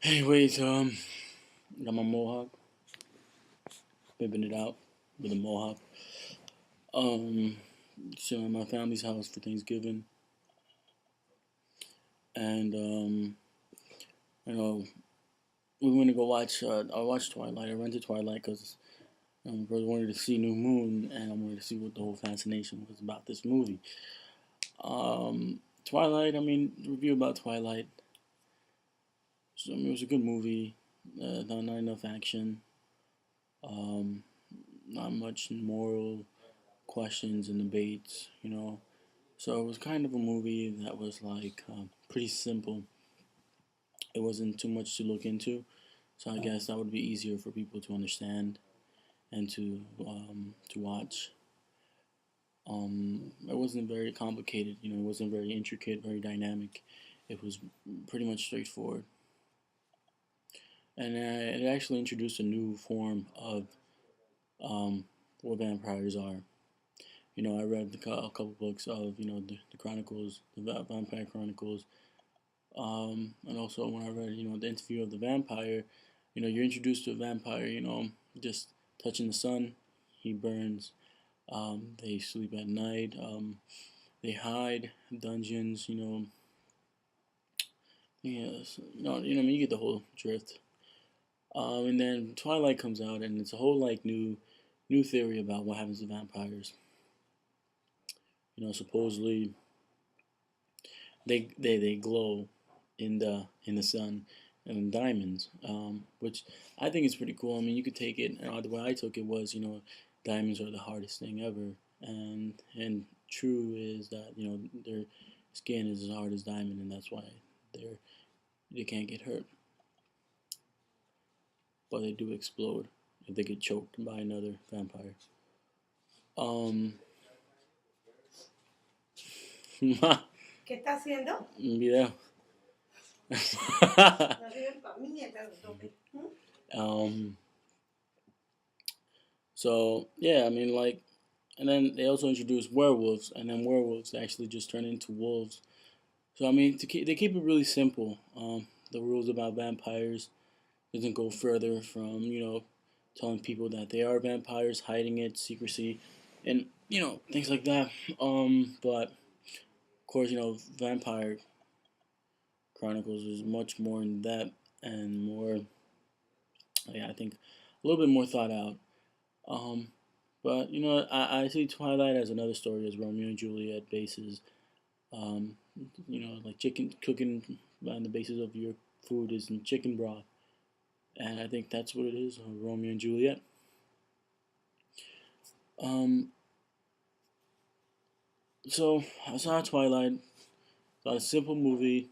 Anyways, got my mohawk, pimping it out with a mohawk. Um, Chilling at my family's house for Thanksgiving, and you know, we went to go watch. I watched Twilight. I rented Twilight because my brother wanted to see New Moon, and I wanted to see what the whole fascination was about this movie. Twilight. I mean, review about Twilight. So, I mean, it was a good movie. Not enough action. Um, Not much moral questions and debates. So it was kind of a movie that was like pretty simple. It wasn't too much to look into, so I guess that would be easier for people to understand and to watch. It wasn't very complicated. It wasn't very intricate, very dynamic. It was pretty much straightforward, and it actually introduced a new form of um, what vampires are. I read a couple books of the Chronicles, the Vampire Chronicles. And also when I read, the interview of the vampire, you're introduced to a vampire, just touching the sun, he burns. They sleep at night. They hide dungeons. Yes, I mean, you get the whole drift. And then Twilight comes out, and it's a whole like new theory about what happens to vampires. Supposedly they glow in the sun and diamonds, which I think is pretty cool. I mean, you could take it. The way I took it was, diamonds are the hardest thing ever, and true is that their skin is as hard as diamond, and that's why they can't get hurt, but they do explode if they get choked by another vampire. Um, ¿Qué está haciendo? Un video. um, so yeah, I mean, like, and then they also introduced werewolves, and then werewolves actually just turn into wolves. So I mean, they keep it really simple. The rules about vampires doesn't go further from telling people that they are vampires, hiding it, secrecy, and things like that. But of course, Vampire Chronicles is much more in depth and more, yeah, I think a little bit more thought out. Um, but I see Twilight as another story as Romeo and Juliet bases. Um, like chicken cooking on the basis of your food is in chicken broth, and I think that's what it is, Romeo and Juliet. Um, so I saw Twilight, saw a simple movie,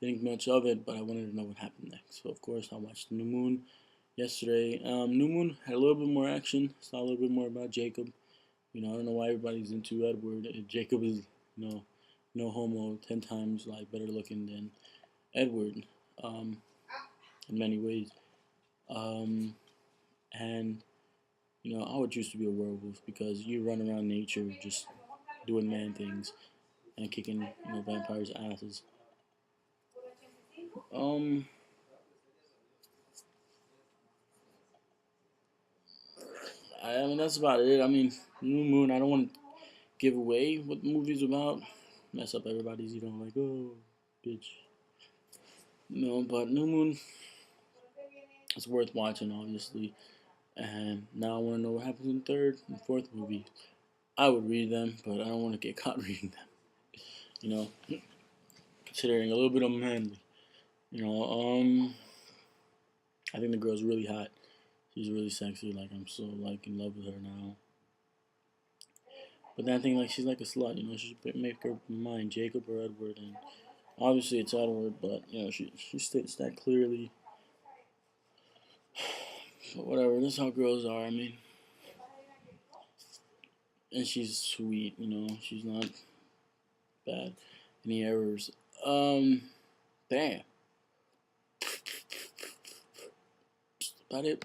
didn't think much of it, but I wanted to know what happened next. So of course I watched New Moon yesterday. New Moon had a little bit more action, saw a little bit more about Jacob. I don't know why everybody's into Edward. Jacob is, no homo, 10 times like better looking than Edward, um, in many ways. Um, and I would choose to be a werewolf because you run around nature just doing man things and kicking vampires' asses. Um, I mean that's about it. I mean, New Moon. I don't want to give away what the movie's about. Mess up everybody's like, oh bitch. But New Moon is worth watching, obviously. And now I want to know what happens in the third and fourth movie. I would read them, but I don't want to get caught reading them. You know, Considering a little bit unmanly. You know, um, I think the girl's really hot. She's really sexy. Like I'm so like in love with her now. But then I think like she's like a slut. She should make her mind Jacob or Edward, and obviously it's Edward. But she states that clearly. But whatever. That's how girls are. I mean, and she's sweet. She's not bad. Any errors? Damn. About it.